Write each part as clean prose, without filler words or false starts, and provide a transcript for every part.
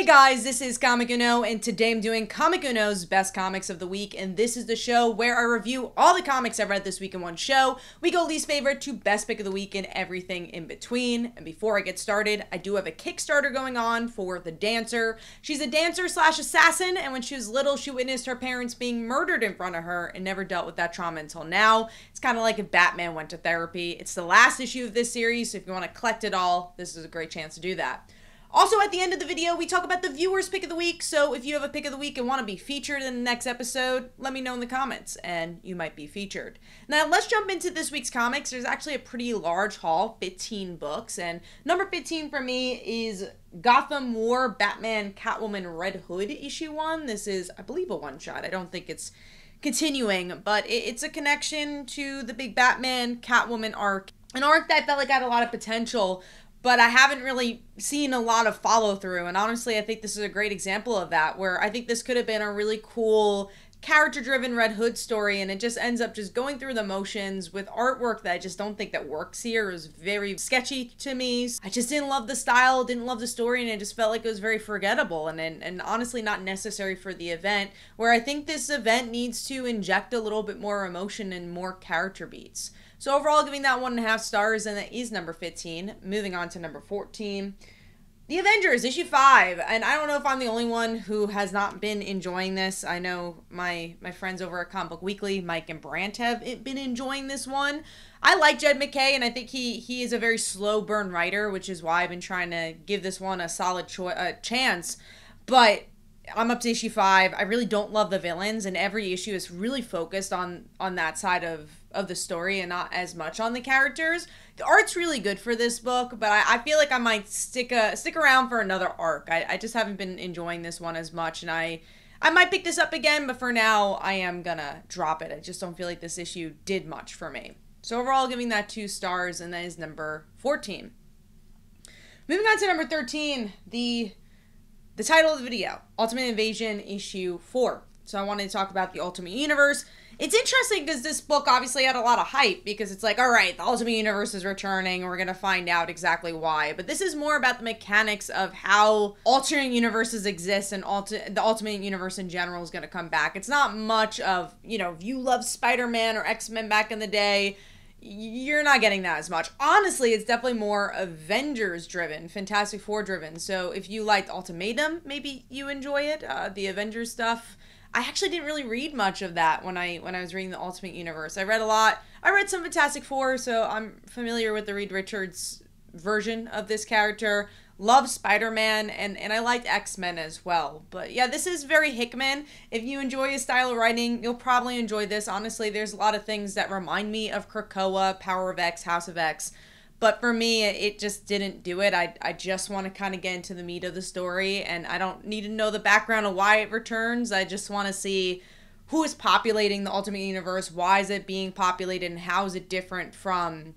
guys, this is Comic Uno, and today I'm doing Comic Uno's Best Comics of the Week, and this is the show where I review all the comics I've read this week in one show. We go least favorite to best pick of the week and everything in between. And before I get started, I do have a Kickstarter going on for The Dancer. She's a dancer slash assassin, and when she was little, she witnessed her parents being murdered in front of her and never dealt with that trauma until now. It's kind of like if Batman went to therapy. It's the last issue of this series, so if you want to collect it all, this is a great chance to do that. Also, at the end of the video, we talk about the viewer's pick of the week, so if you have a pick of the week and want to be featured in the next episode, let me know in the comments, and you might be featured. Now, let's jump into this week's comics. There's actually a pretty large haul, 15 books, and number 15 for me is Gotham War, Batman, Catwoman, Red Hood, issue 1. This is, I believe, a one-shot. I don't think it's continuing, but it's a connection to the big Batman, Catwoman arc, an arc that felt like had a lot of potential, but I haven't really seen a lot of follow through. And honestly, I think this is a great example of that, where I think this could have been a really cool character-driven Red Hood story, and it just ends up just going through the motions with artwork that I just don't think that works here. It was very sketchy to me. I just didn't love the style, didn't love the story, and it just felt like it was very forgettable and honestly not necessary for the event, where I think this event needs to inject a little bit more emotion and more character beats. So overall, giving that 1.5 stars, and that is number 15. Moving on to number 14. The Avengers, issue 5. And I don't know if I'm the only one who has not been enjoying this. I know my friends over at Comic Book Weekly, Mike and Brant, have been enjoying this one. I like Jed MacKay, and I think he is a very slow burn writer, which is why I've been trying to give this one a solid chance. But I'm up to issue 5. I really don't love the villains, and every issue is really focused on that side of the story and not as much on the characters. The art's really good for this book, but I feel like I might stick around for another arc. I just haven't been enjoying this one as much, and I might pick this up again, but for now, I am gonna drop it. I just don't feel like this issue did much for me. So overall, giving that 2 stars, and that is number 14. Moving on to number 13, the title of the video, Ultimate Invasion, issue 4. So I wanted to talk about the Ultimate Universe. It's interesting because this book obviously had a lot of hype, because it's like, all right, the Ultimate Universe is returning, and we're going to find out exactly why. But this is more about the mechanics of how alternate universes exist, and the Ultimate Universe in general is going to come back. It's not much of, if you loved Spider-Man or X-Men back in the day, you're not getting that as much. Honestly, it's definitely more Avengers driven, Fantastic Four driven. So if you liked Ultimatum, maybe you enjoy it. The Avengers stuff, I actually didn't really read much of that when I was reading the Ultimate Universe. I read a lot. I read some Fantastic Four, so I'm familiar with the Reed Richards version of this character. Love Spider-Man, and I liked X-Men as well. But yeah, this is very Hickman. If you enjoy his style of writing, you'll probably enjoy this. Honestly, there's a lot of things that remind me of Krakoa, Power of X, House of X. But for me, it just didn't do it. I just want to kind of get into the meat of the story, and I don't need to know the background of why it returns. I just want to see who is populating the Ultimate Universe, why is it being populated, and how is it different from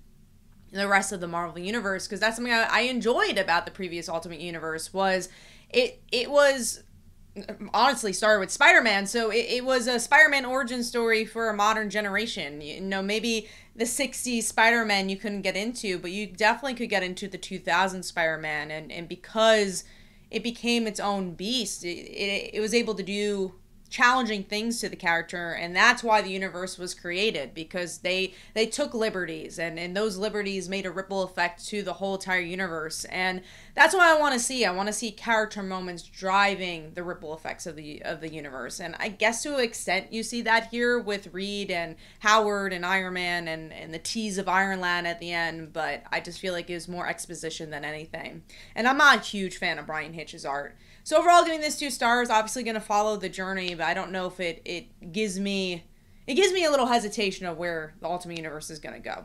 the rest of the Marvel Universe, because that's something I enjoyed about the previous Ultimate Universe. Was it was honestly started with Spider-Man, so it was a Spider-Man origin story for a modern generation. Maybe the 60s Spider-Man you couldn't get into, but you definitely could get into the 2000s Spider-Man, and because it became its own beast, it was able to do challenging things to the character, and that's why the universe was created, because they took liberties, and those liberties made a ripple effect to the whole entire universe. And that's what I want to see. I want to see character moments driving the ripple effects of the universe, and I guess to an extent you see that here with Reed and Howard and Iron Man and the tease of Ironland at the end, but I just feel like it was more exposition than anything. And I'm not a huge fan of Brian Hitch's art. So overall, giving this 2 stars, obviously going to follow the journey, but I don't know if it gives me a little hesitation of where the Ultimate Universe is going to go.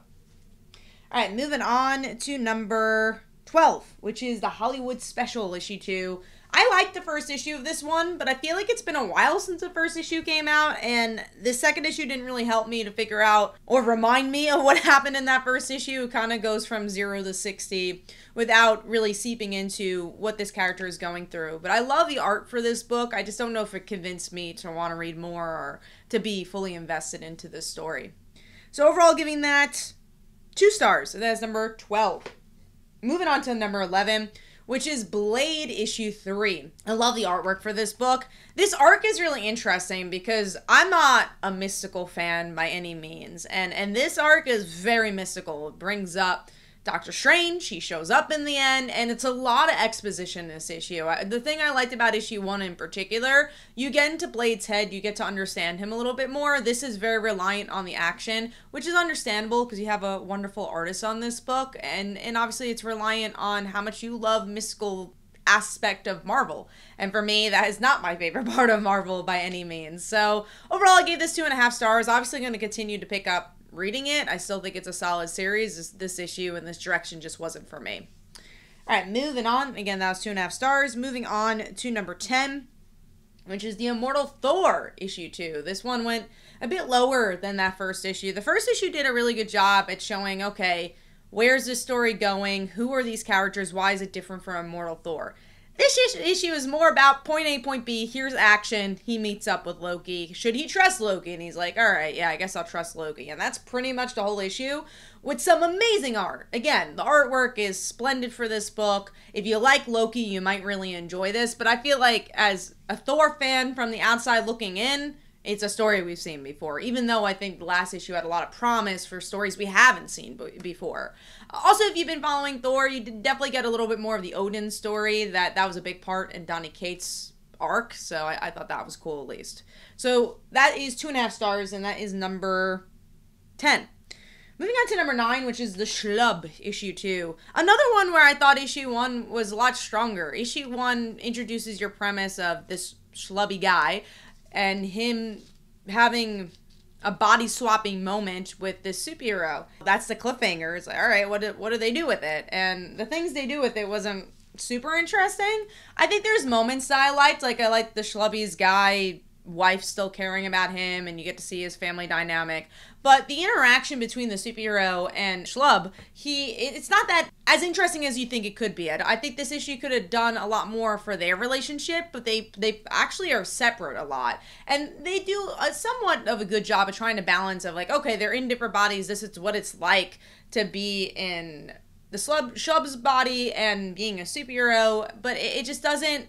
All right, moving on to number 12, which is the Hollywood Special, issue 2. I liked the first issue of this one, but I feel like it's been a while since the first issue came out, and the second issue didn't really help me to figure out or remind me of what happened in that first issue. It kind of goes from 0 to 60 without really seeping into what this character is going through. But I love the art for this book. I just don't know if it convinced me to want to read more or to be fully invested into this story. So overall, giving that 2 stars. That's number 12. Moving on to number 11. which is Blade issue 3. I love the artwork for this book. This arc is really interesting because I'm not a mystical fan by any means, and this arc is very mystical. It brings up Doctor Strange. He shows up in the end, and it's a lot of exposition in this issue. The thing I liked about issue 1 in particular, you get into Blade's head, you get to understand him a little bit more. This is very reliant on the action, which is understandable because you have a wonderful artist on this book, and obviously it's reliant on how much you love mystical aspect of Marvel. And for me, that is not my favorite part of Marvel by any means. So overall, I gave this 2.5 stars. Obviously going to continue to pick up reading it. I still think it's a solid series. This issue and this direction just wasn't for me. All right, moving on. Again, that was 2.5 stars. Moving on to number 10, which is the Immortal Thor issue 2. This one went a bit lower than that first issue. The first issue did a really good job at showing, okay, where's this story going? Who are these characters? Why is it different from Immortal Thor? This issue is more about point A, point B. Here's action. He meets up with Loki. Should he trust Loki? And he's like, all right, yeah, I guess I'll trust Loki. And that's pretty much the whole issue with some amazing art. Again, the artwork is splendid for this book. If you like Loki, you might really enjoy this. But I feel like as a Thor fan from the outside looking in, it's a story we've seen before, even though I think the last issue had a lot of promise for stories we haven't seen before. Also, if you've been following Thor, you did definitely get a little bit more of the Odin story. That was a big part in Donny Cates' arc, so I thought that was cool at least. So that is 2.5 stars, and that is number 10. Moving on to number 9, which is the Schlub, issue 2. Another one where I thought issue 1 was a lot stronger. Issue 1 introduces your premise of this schlubby guy and him having a body-swapping moment with this superhero. That's the cliffhanger. It's like, all right, what do they do with it? And the things they do with it wasn't super interesting. I think there's moments that I liked. Like, I liked the schlubby's guy, wife still caring about him, and you get to see his family dynamic. But the interaction between the superhero and Schlub, it's not that as interesting as you think it could be. I think this issue could have done a lot more for their relationship, but they actually are separate a lot. And they do a somewhat of a good job of trying to balance of like, okay, they're in different bodies. This is what it's like to be in the Schlub's body and being a superhero, but it just doesn't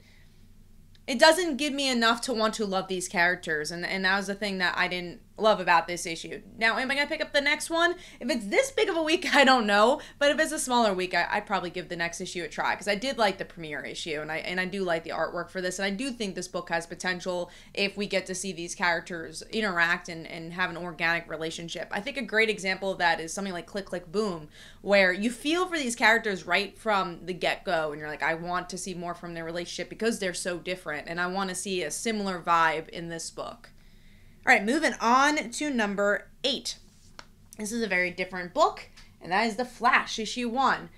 give me enough to want to love these characters, and that was the thing that I didn't love about this issue. Now, am I going to pick up the next one? If it's this big of a week, I don't know, but if it's a smaller week, I'd probably give the next issue a try, because I did like the premiere issue, and I do like the artwork for this, and I do think this book has potential if we get to see these characters interact and have an organic relationship. I think a great example of that is something like Click Click Boom, where you feel for these characters right from the get-go, and you're like, I want to see more from their relationship because they're so different, and I want to see a similar vibe in this book. All right, moving on to number 8. This is a very different book, and that is The Flash, issue 1.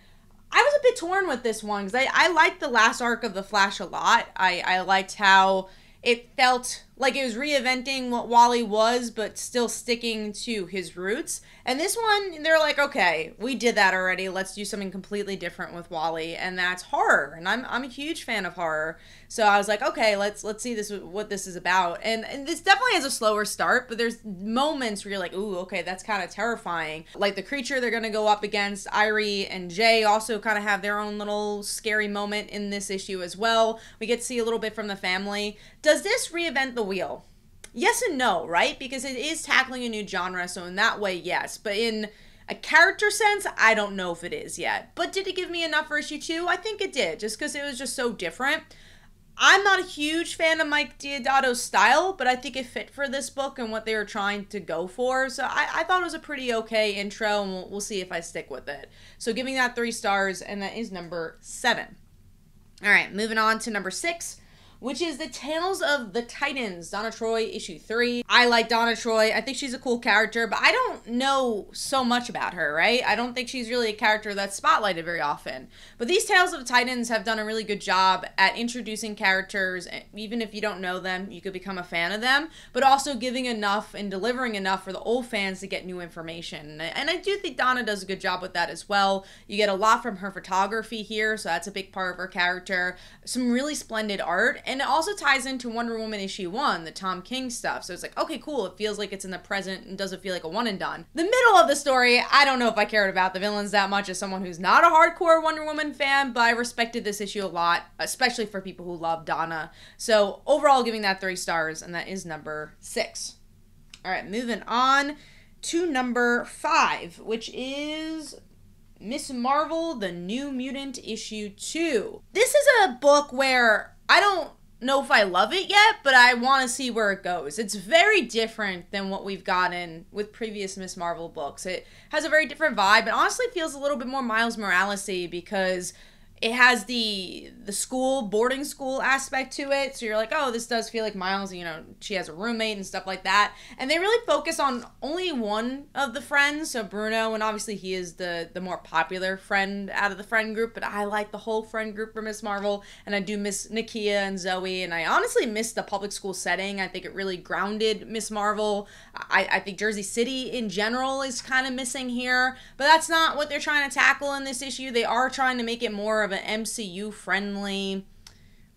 I was a bit torn with this one because I liked the last arc of The Flash a lot. I liked how it felt like it was reinventing what Wally was, but still sticking to his roots. And this one, they're like, okay, we did that already. Let's do something completely different with Wally, and that's horror. And I'm a huge fan of horror, so I was like, okay, let's see what this is about. And this definitely has a slower start, but there's moments where you're like, ooh, okay, that's kind of terrifying. Like the creature they're gonna go up against, Irie and Jay also kind of have their own little scary moment in this issue as well. We get to see a little bit from the family. Does this reinvent the wheel? Yes and no, right? Because it is tackling a new genre, so in that way, yes. But in a character sense, I don't know if it is yet. But did it give me enough for issue 2? I think it did, just because it was just so different. I'm not a huge fan of Mike Deodato's style, but I think it fit for this book and what they were trying to go for. So I thought it was a pretty okay intro, and we'll see if I stick with it. So giving that 3 stars, and that is number 7. All right, moving on to number 6. Which is the Tales of the Titans, Donna Troy, issue 3. I like Donna Troy. I think she's a cool character, but I don't know so much about her, right? I don't think she's really a character that's spotlighted very often. But these Tales of the Titans have done a really good job at introducing characters. Even if you don't know them, you could become a fan of them, but also giving enough and delivering enough for the old fans to get new information. And I do think Donna does a good job with that as well. You get a lot from her photography here, so that's a big part of her character. Some really splendid art. And it also ties into Wonder Woman issue 1, the Tom King stuff. So it's like, okay, cool. It feels like it's in the present and doesn't feel like a one and done. The middle of the story, I don't know if I cared about the villains that much as someone who's not a hardcore Wonder Woman fan, but I respected this issue a lot, especially for people who love Donna. So overall, giving that 3 stars, and that is number 6. All right, moving on to number 5, which is Miss Marvel, The New Mutant, issue 2. This is a book where I don't know if I love it yet, but I want to see where it goes. It's very different than what we've gotten with previous Miss Marvel books. It has a very different vibe, and honestly feels a little bit more Miles Morales-y because it has the school, boarding school aspect to it. So you're like, oh, this does feel like Miles, you know, she has a roommate and stuff like that. And they really focus on only one of the friends, so Bruno, and obviously he is the more popular friend out of the friend group, but I like the whole friend group for Miss Marvel, and I do miss Nakia and Zoe, and I honestly miss the public school setting. I think it really grounded Miss Marvel. I think Jersey City in general is kind of missing here, but that's not what they're trying to tackle in this issue. They are trying to make it more of an MCU friendly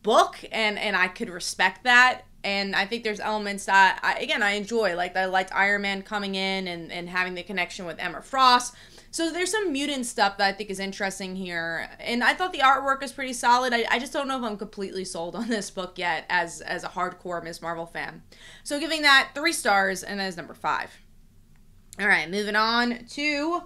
book, and I could respect that. And I think there's elements that I enjoy, like I liked Iron Man coming in and having the connection with Emma Frost. So there's some mutant stuff that I think is interesting here, and I thought the artwork is pretty solid. I just don't know if I'm completely sold on this book yet as a hardcore Miss Marvel fan. So giving that 3 stars, and that is number 5. All right, moving on to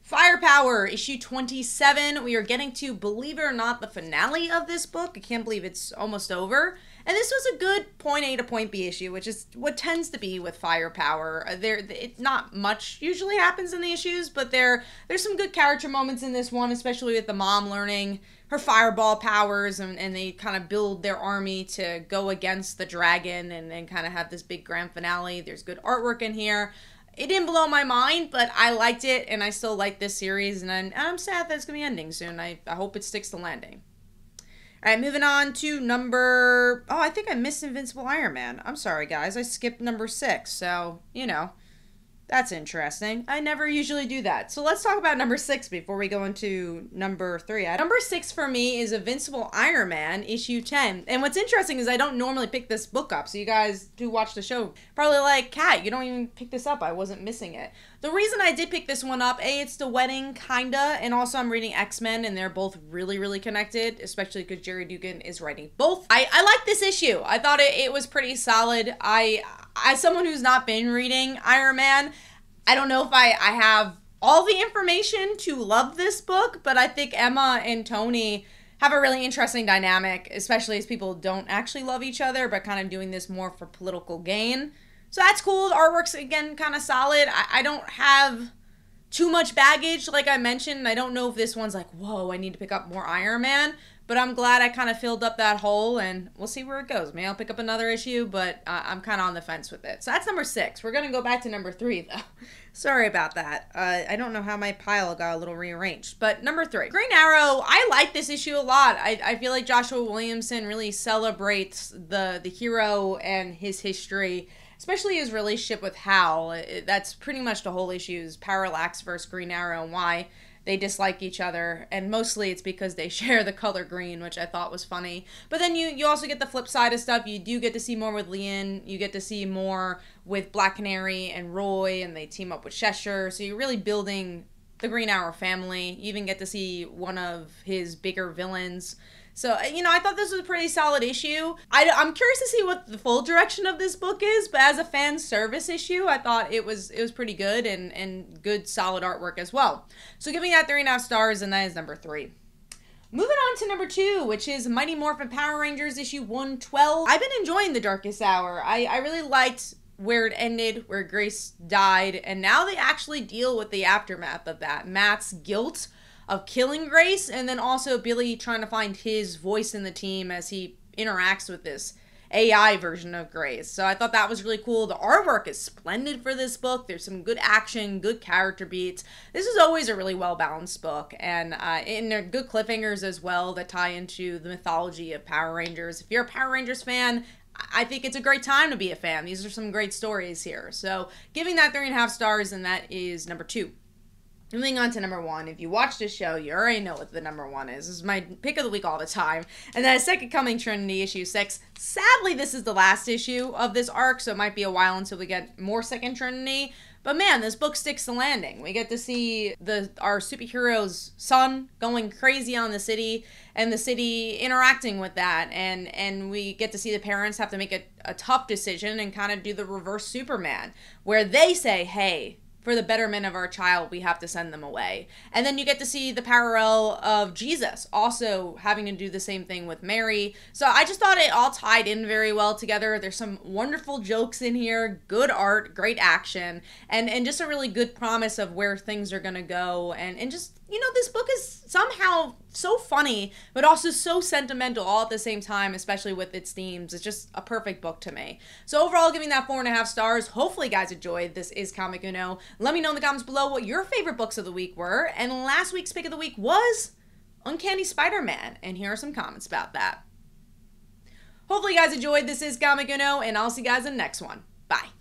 Firepower, issue 27. We are getting to, believe it or not, the finale of this book. I can't believe it's almost over. And this was a good point A to point B issue, which is what tends to be with Firepower. Not much usually happens in the issues, but there's some good character moments in this one, especially with the mom learning her fireball powers, and they kind of build their army to go against the dragon and kind of have this big grand finale. There's good artwork in here. It didn't blow my mind, but I liked it, and I still like this series, and I'm sad that it's going to be ending soon. I hope it sticks to landing. All right, moving on to number... Oh, I think I missed Invincible Iron Man. I'm sorry, guys. I skipped number 6, so, you know, that's interesting. I never usually do that. So let's talk about number 6 before we go into number 3. Number 6 for me is Invincible Iron Man, issue 10. And what's interesting is I don't normally pick this book up, so you guys who watch the show probably like, Kat, you don't even pick this up. I wasn't missing it. The reason I did pick this one up, it's the wedding, kinda, and also I'm reading X-Men, and they're both really, really connected, especially because Jerry Dugan is writing both. I like this issue. I thought it was pretty solid. As someone who's not been reading Iron Man, I don't know if I have all the information to love this book, but I think Emma and Tony have a really interesting dynamic, especially as people don't actually love each other, but kind of doing this more for political gain. So that's cool. The artwork's, again, kind of solid. I don't have too much baggage, like I mentioned. I don't know if this one's like, whoa, I need to pick up more Iron Man. But I'm glad I kind of filled up that hole, and we'll see where it goes. Maybe I'll pick up another issue, but I'm kind of on the fence with it. So that's number 6. We're going to go back to number 3, though. Sorry about that. I don't know how my pile got a little rearranged. But number 3. Green Arrow, I like this issue a lot. I feel like Joshua Williamson really celebrates the hero and his history, especially his relationship with Hal. That's pretty much the whole issue, is Parallax versus Green Arrow and why they dislike each other, and mostly it's because they share the color green, which I thought was funny. But then you also get the flip side of stuff. You do get to see more with Lian. You get to see more with Black Canary and Roy, and they team up with Cheshire. So you're really building the Green Arrow family. You even get to see one of his bigger villains. So, you know, I thought this was a pretty solid issue. I'm curious to see what the full direction of this book is, but as a fan service issue, I thought it was pretty good and good solid artwork as well. So giving that 3.5 stars, and that is number 3. Moving on to number 2, which is Mighty Morphin Power Rangers issue 112. I've been enjoying The Darkest Hour. I really liked where it ended, where Grace died, and now they actually deal with the aftermath of that. Matt's guilt of killing Grace, and then also Billy trying to find his voice in the team as he interacts with this AI version of Grace. So I thought that was really cool. The artwork is splendid for this book. There's some good action, good character beats. This is always a really well-balanced book, and there are good cliffhangers as well that tie into the mythology of Power Rangers. If you're a Power Rangers fan, I think it's a great time to be a fan. These are some great stories here. So giving that 3.5 stars, and that is number 2. Moving on to number 1. If you watch this show, you already know what the number 1 is. This is my pick of the week all the time. And then Second Coming Trinity issue 6. Sadly, this is the last issue of this arc, so it might be a while until we get more Second Trinity. But man, this book sticks the landing. We get to see our superhero's son going crazy on the city, and the city interacting with that. And we get to see the parents have to make a tough decision and kind of do the reverse Superman, where they say, hey, for the betterment of our child, we have to send them away. And then you get to see the parallel of Jesus also having to do the same thing with Mary. So I just thought it all tied in very well together. There's some wonderful jokes in here, good art, great action, and just a really good promise of where things are going to go. And just, you know, this book is somehow so funny, but also so sentimental all at the same time, especially with its themes. It's just a perfect book to me. So overall, giving that 4.5 stars. Hopefully you guys enjoyed. This is Comic Uno. Let me know in the comments below what your favorite books of the week were. And last week's pick of the week was Uncanny Spider-Man. And here are some comments about that. Hopefully you guys enjoyed. This is Comic Uno, and I'll see you guys in the next one. Bye.